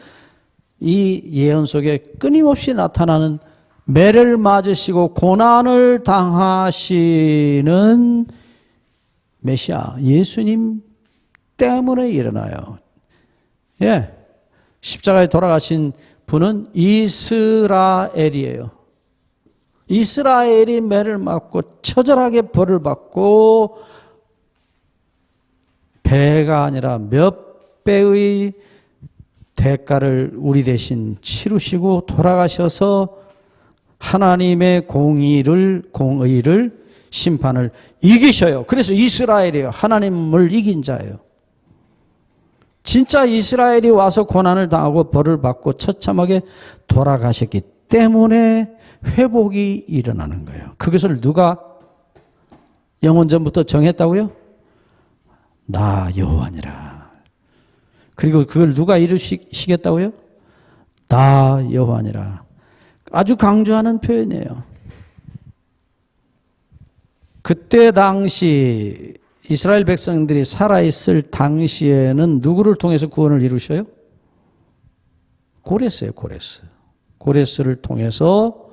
이 예언 속에 끊임없이 나타나는 매를 맞으시고 고난을 당하시는 메시아 예수님 때문에 일어나요. 예, 십자가에 돌아가신 분은 이스라엘이에요. 이스라엘이 매를 맞고 처절하게 벌을 받고 배가 아니라 몇 배의 대가를 우리 대신 치르시고 돌아가셔서 하나님의 공의를 심판을 이기셔요. 그래서 이스라엘이에요. 하나님을 이긴 자예요. 진짜 이스라엘이 와서 고난을 당하고 벌을 받고 처참하게 돌아가셨기 때문에 회복이 일어나는 거예요. 그것을 누가 영원전부터 정했다고요? 나 여호와니라. 그리고 그걸 누가 이루시겠다고요? 나 여호와니라. 아주 강조하는 표현이에요. 그때 당시 이스라엘 백성들이 살아있을 당시에는 누구를 통해서 구원을 이루셔요? 고레스예요, 고레스. 고레스를 통해서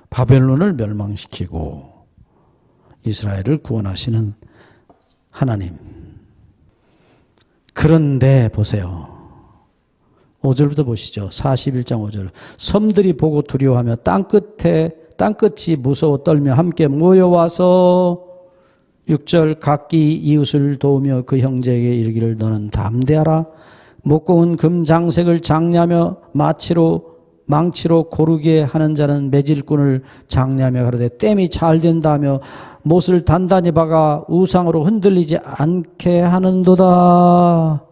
바벨론을 멸망시키고 이스라엘을 구원하시는 하나님. 그런데 보세요. 5절부터 보시죠. 41장 5절. 섬들이 보고 두려워하며 땅끝이 무서워 떨며 함께 모여와서 6절 각기 이웃을 도우며 그 형제에게 이르기를 너는 담대하라. 목고운 금장색을 장냐며 망치로 고르게 하는 자는 매질꾼을 장냐며 가로되 땜이 잘 된다며 못을 단단히 박아 우상으로 흔들리지 않게 하는도다.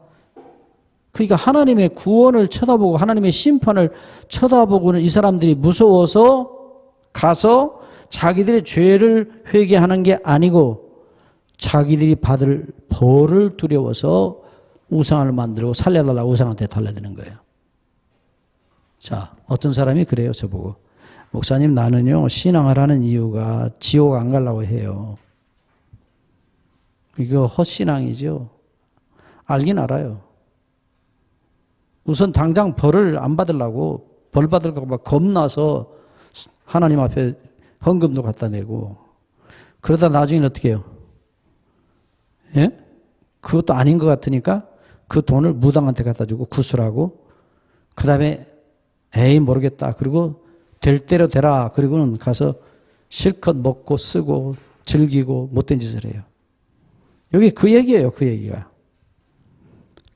그러니까 하나님의 구원을 쳐다보고 하나님의 심판을 쳐다보고는 이 사람들이 무서워서 가서 자기들의 죄를 회개하는 게 아니고 자기들이 받을 벌을 두려워서 우상을 만들고 살려달라고 우상한테 달려드는 거예요. 자, 어떤 사람이 그래요, 저보고. 목사님, 나는요, 신앙을 하는 이유가 지옥 안 가려고 해요. 이거 헛신앙이죠. 알긴 알아요. 우선 당장 벌을 안 받으려고, 벌 받을까 봐 겁나서 하나님 앞에 헌금도 갖다 내고, 그러다 나중에는 어떻게 해요? 예? 그것도 아닌 것 같으니까 그 돈을 무당한테 갖다 주고 구슬하고, 그 다음에 에이 모르겠다. 그리고 될 대로 되라. 그리고는 가서 실컷 먹고 쓰고 즐기고 못된 짓을 해요. 여기 그 얘기예요. 그 얘기가.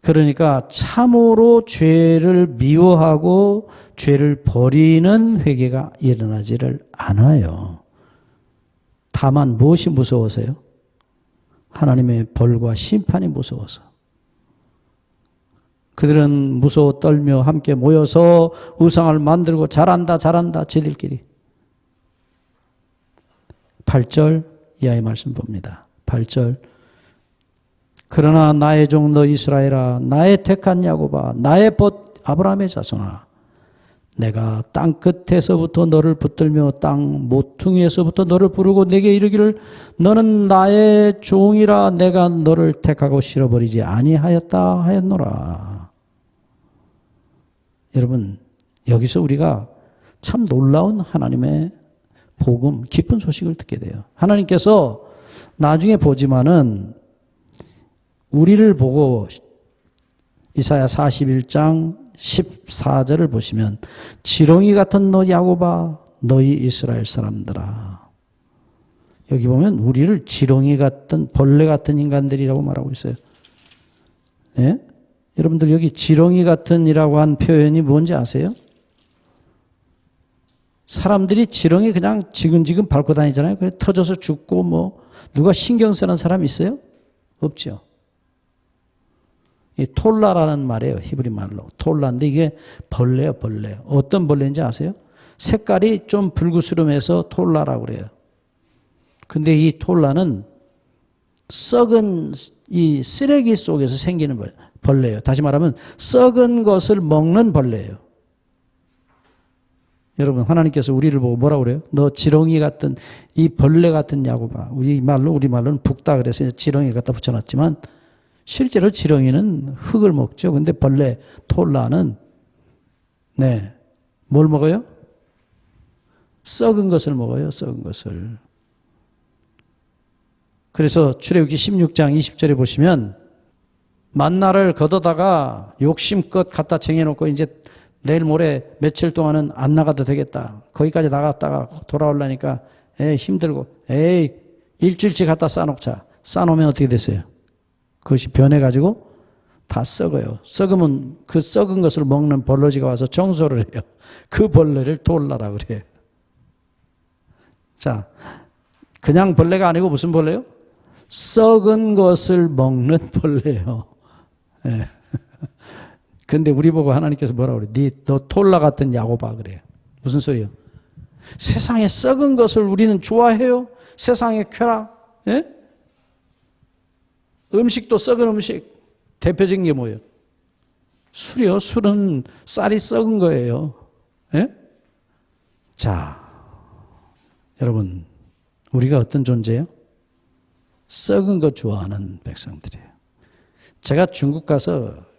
그러니까 참으로 죄를 미워하고 죄를 버리는 회개가 일어나지를 않아요. 다만 무엇이 무서워서요? 하나님의 벌과 심판이 무서워서. 그들은 무서워 떨며 함께 모여서 우상을 만들고 잘한다 지들끼리. 8절 이하의 말씀 봅니다. 8절. 그러나 나의 종 너 이스라엘아, 나의 택한 야곱아, 나의 벗 아브라함의 자손아, 내가 땅 끝에서부터 너를 붙들며 땅 모퉁이에서부터 너를 부르고 내게 이르기를 너는 나의 종이라 내가 너를 택하고 실어버리지 아니하였다 하였노라. 여러분, 여기서 우리가 참 놀라운 하나님의 복음, 기쁜 소식을 듣게 돼요. 하나님께서 나중에 보지만은 우리를 보고 이사야 41장 14절을 보시면 지렁이 같은 너 야곱아 너희 이스라엘 사람들아, 여기 보면 우리를 지렁이 같은 벌레 같은 인간들이라고 말하고 있어요. 예? 여러분들 여기 지렁이 같은이라고 한 표현이 뭔지 아세요? 사람들이 지렁이 그냥 지근지근 밟고 다니잖아요. 그래 터져서 죽고 뭐 누가 신경 쓰는 사람 있어요? 없죠. 이 톨라라는 말이에요. 히브리 말로. 톨라인데 이게 벌레예요, 벌레. 어떤 벌레인지 아세요? 색깔이 좀 붉으스름해서 톨라라고 그래요. 근데 이 톨라는 썩은 이 쓰레기 속에서 생기는 벌레예요. 다시 말하면 썩은 것을 먹는 벌레예요. 여러분, 하나님께서 우리를 보고 뭐라고 그래요? 너 지렁이 같은 이 벌레 같은 야곱아. 우리 말로는 붓다 그래서 지렁이 갖다 붙여놨지만 실제로 지렁이는 흙을 먹죠. 근데 벌레, 톨라는 뭘 먹어요? 썩은 것을 먹어요. 썩은 것을. 그래서 출애굽기 16장 20절에 보시면 만나를 걷어다가 욕심껏 갖다 쟁여놓고 이제 내일 모레 며칠 동안은 안 나가도 되겠다. 거기까지 나갔다가 돌아오려니까 힘들고 일주일치 갖다 싸놓자. 싸놓으면 어떻게 됐어요? 그것이 변해가지고 다 썩어요. 썩으면 그 썩은 것을 먹는 벌러지가 와서 청소를 해요. 그 벌레를 톨라라고 그래요. 자, 그냥 벌레가 아니고 무슨 벌레요? 썩은 것을 먹는 벌레예요. 예. 근데 우리 보고 하나님께서 뭐라고 그래요? 너 톨라 같은 야곱아 그래요. 무슨 소리예요? 세상에 썩은 것을 우리는 좋아해요? 세상의 쾌락? 예? 음식도 썩은 음식. 대표적인 게 뭐예요? 술이요. 술은 쌀이 썩은 거예요. 예? 자, 여러분, 우리가 어떤 존재예요? 썩은 것 좋아하는 백성들이에요. 제가 중국 가서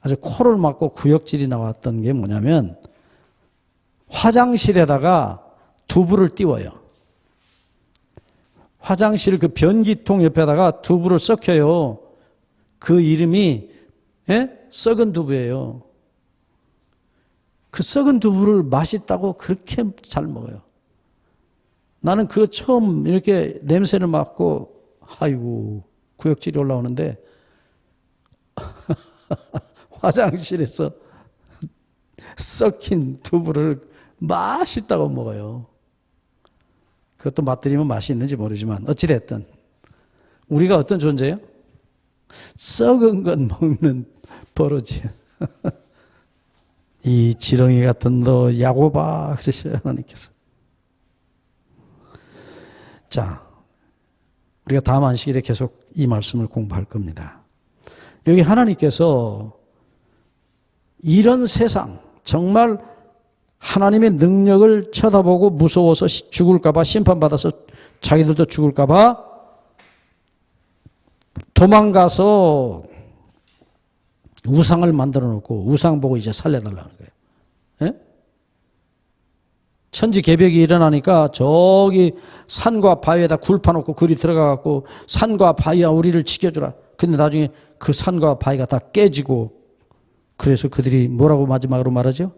아주 코를 막고 구역질이 나왔던 게 뭐냐면 화장실에다가 두부를 띄워요. 화장실 그 변기통 옆에다가 두부를 썩혀요. 그 이름이 썩은 두부예요. 그 썩은 두부를 맛있다고 그렇게 잘 먹어요. 나는 그 처음 이렇게 냄새를 맡고 아이고 구역질이 올라오는데 화장실에서 썩힌 두부를 맛있다고 먹어요. 그것도 맛들이면 맛이 있는지 모르지만 어찌됐든 우리가 어떤 존재예요? 썩은 것 먹는 버러지. 이 지렁이 같은 너 야곱아 그러셔요 하나님께서. 자, 우리가 다음 안식일에 계속 이 말씀을 공부할 겁니다. 여기 하나님께서 이런 세상, 정말 하나님의 능력을 쳐다보고 무서워서 죽을까 봐, 심판받아서 자기들도 죽을까 봐 도망가서 우상을 만들어 놓고 우상 보고 이제 살려달라는 거예요. 예? 천지개벽이 일어나니까 저기 산과 바위에다 굴 파놓고 그리 들어가갖고 산과 바위야 우리를 지켜주라. 근데 나중에 그 산과 바위가 다 깨지고 그래서 그들이 뭐라고 마지막으로 말하죠?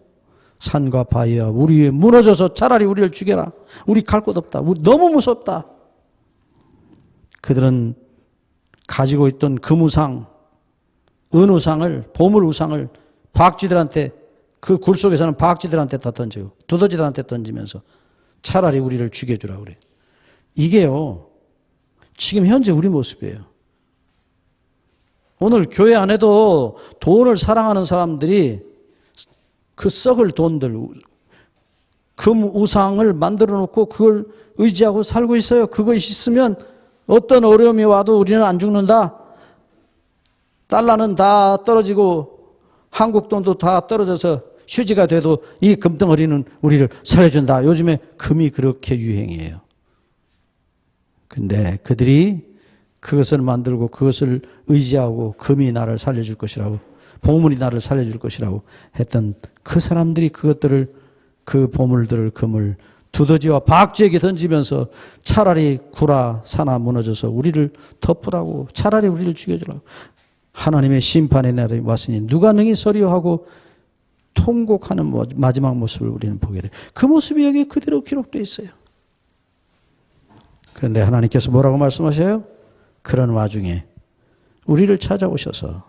산과 바위야 우리 위에 무너져서 차라리 우리를 죽여라. 우리 갈 곳 없다. 우리 너무 무섭다. 그들은 가지고 있던 금우상, 은우상을, 보물우상을 과학쥐들한테 그 굴 속에서는 과학쥐들한테 다 던지고 두더지들한테 던지면서 차라리 우리를 죽여주라 그래. 이게요 지금 현재 우리 모습이에요. 오늘 교회 안에도 돈을 사랑하는 사람들이 그 썩을 돈들 금 우상을 만들어 놓고 그걸 의지하고 살고 있어요. 그거 있으면 어떤 어려움이 와도 우리는 안 죽는다. 달러는 다 떨어지고 한국 돈도 다 떨어져서 휴지가 돼도 이 금덩어리는 우리를 살려준다. 요즘에 금이 그렇게 유행이에요. 근데 그들이 그것을 만들고 그것을 의지하고 금이 나를 살려줄 것이라고, 보물이 나를 살려줄 것이라고 했던 그 사람들이 그것들을, 그 보물들을, 금을 두더지와 박쥐에게 던지면서 차라리 구라 사나 무너져서 우리를 덮으라고, 차라리 우리를 죽여주라고, 하나님의 심판의 날이 왔으니 누가 능히 서리하고 통곡하는 마지막 모습을 우리는 보게 돼요. 그 모습이 여기 그대로 기록되어 있어요. 그런데 하나님께서 뭐라고 말씀하셔요? 그런 와중에 우리를 찾아오셔서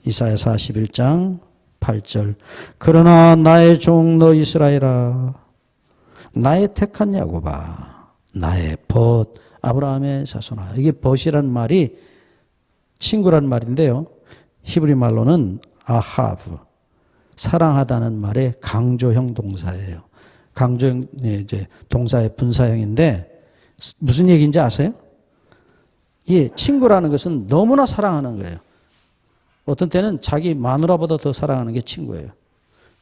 이사야 41장 8절, 그러나 나의 종 너 이스라엘아, 나의 택한 야곱아, 나의 벗 아브라함의 자손아. 이게 벗이란 말이 친구란 말인데요, 히브리 말로는 아하브, 사랑하다는 말의 강조형 동사예요. 강조형 이제 동사의 분사형인데 무슨 얘기인지 아세요? 이 친구라는 것은 너무나 사랑하는 거예요. 어떤 때는 자기 마누라보다 더 사랑하는 게 친구예요.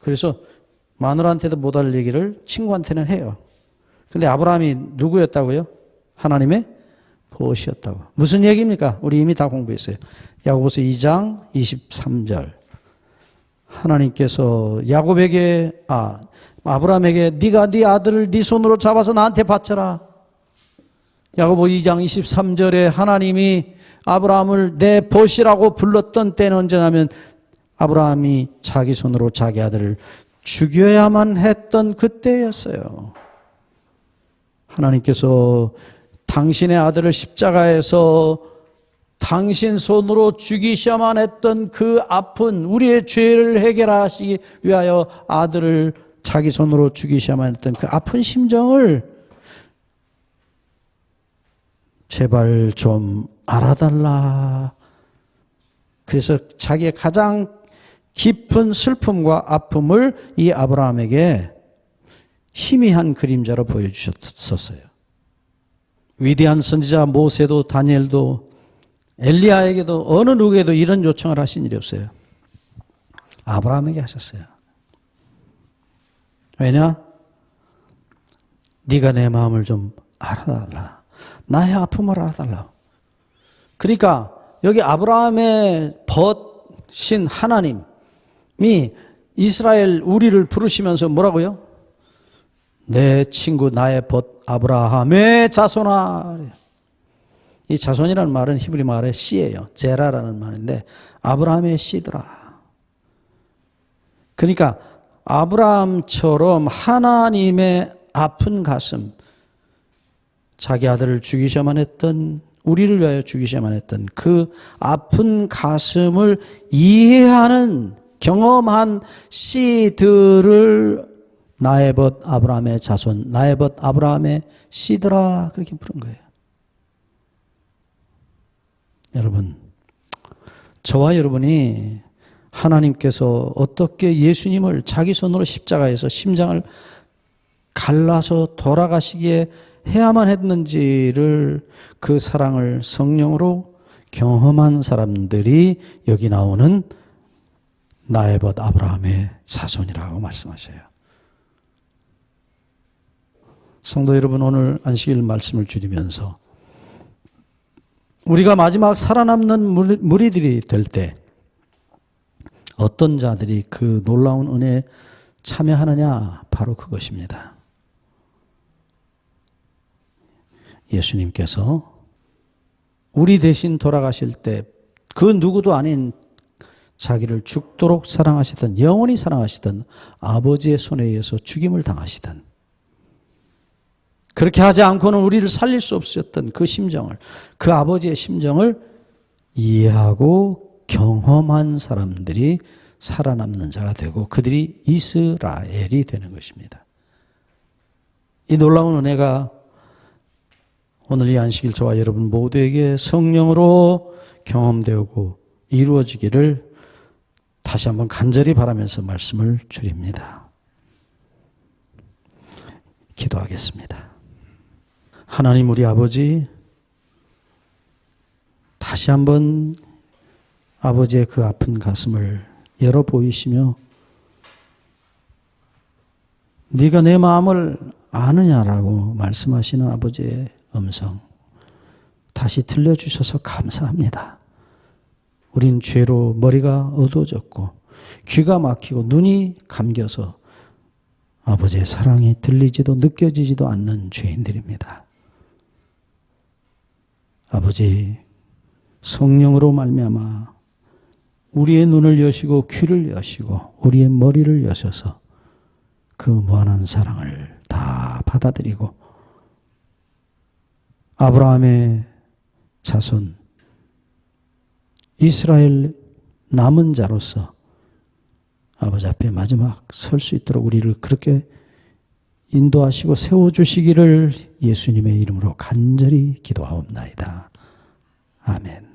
그래서 마누라한테도 못할 얘기를 친구한테는 해요. 근데 아브라함이 누구였다고요? 하나님의 벗이었다고. 무슨 얘기입니까? 우리 이미 다 공부했어요. 야고보서 2장 23절. 하나님께서 야곱에게, 아브라함에게 네가 네 아들을 네 손으로 잡아서 나한테 바쳐라. 야고보 2장 23절에 하나님이 아브라함을 내 벗이라고 불렀던 때는 언제냐면 아브라함이 자기 손으로 자기 아들을 죽여야만 했던 그때였어요. 하나님께서 당신의 아들을 십자가에서 당신 손으로 죽이셔야만 했던 그 아픈 우리의 죄를 해결하시기 위하여 아들을 자기 손으로 죽이셔야만 했던 그 아픈 심정을 제발 좀 알아달라. 그래서 자기의 가장 깊은 슬픔과 아픔을 이 아브라함에게 희미한 그림자로 보여주셨었어요. 위대한 선지자 모세도 다니엘도 엘리야에게도 어느 누구에도 이런 요청을 하신 일이 없어요. 아브라함에게 하셨어요. 왜냐? 네가 내 마음을 좀 알아달라. 나의 아픔을 알아달라. 그러니까 여기 아브라함의 벗신 하나님이 이스라엘 우리를 부르시면서 뭐라고요? 내 친구 나의 벗 아브라함의 자손아. 이 자손이라는 말은 히브리 말의 씨예요. 제라라는 말인데 아브라함의 씨더라. 그러니까 아브라함처럼 하나님의 아픈 가슴, 자기 아들을 죽이셔야만 했던, 우리를 위하여 죽이셔야만 했던 그 아픈 가슴을 이해하는 경험한 씨들을 나의 벗 아브라함의 자손, 나의 벗 아브라함의 씨들아, 그렇게 부른 거예요. 여러분, 저와 여러분이 하나님께서 어떻게 예수님을 자기 손으로 십자가에서 심장을 갈라서 돌아가시기에 해야만 했는지를, 그 사랑을 성령으로 경험한 사람들이 여기 나오는 나의 벗 아브라함의 자손이라고 말씀하셔요. 성도 여러분, 오늘 안식일 말씀을 줄이면서 우리가 마지막 살아남는 무리들이 될 때 어떤 자들이 그 놀라운 은혜에 참여하느냐, 바로 그것입니다. 예수님께서 우리 대신 돌아가실 때 그 누구도 아닌 자기를 죽도록 사랑하시던, 영원히 사랑하시던 아버지의 손에 의해서 죽임을 당하시던, 그렇게 하지 않고는 우리를 살릴 수 없었던 그 심정을, 그 아버지의 심정을 이해하고 경험한 사람들이 살아남는 자가 되고 그들이 이스라엘이 되는 것입니다. 이 놀라운 은혜가 오늘 이 안식일 저와 여러분 모두에게 성령으로 경험되고 이루어지기를 다시 한번 간절히 바라면서 말씀을 줄입니다. 기도하겠습니다. 하나님 우리 아버지, 다시 한번 아버지의 그 아픈 가슴을 열어 보이시며 네가 내 마음을 아느냐라고 말씀하시는 아버지의 음성 다시 들려주셔서 감사합니다. 우린 죄로 머리가 어두워졌고 귀가 막히고 눈이 감겨서 아버지의 사랑이 들리지도 느껴지지도 않는 죄인들입니다. 아버지, 성령으로 말미암아 우리의 눈을 여시고 귀를 여시고 우리의 머리를 여셔서 그 무한한 사랑을 다 받아들이고 아브라함의 자손 이스라엘 남은 자로서 아버지 앞에 마지막 설 수 있도록 우리를 그렇게 인도하시고 세워주시기를 예수님의 이름으로 간절히 기도하옵나이다. 아멘.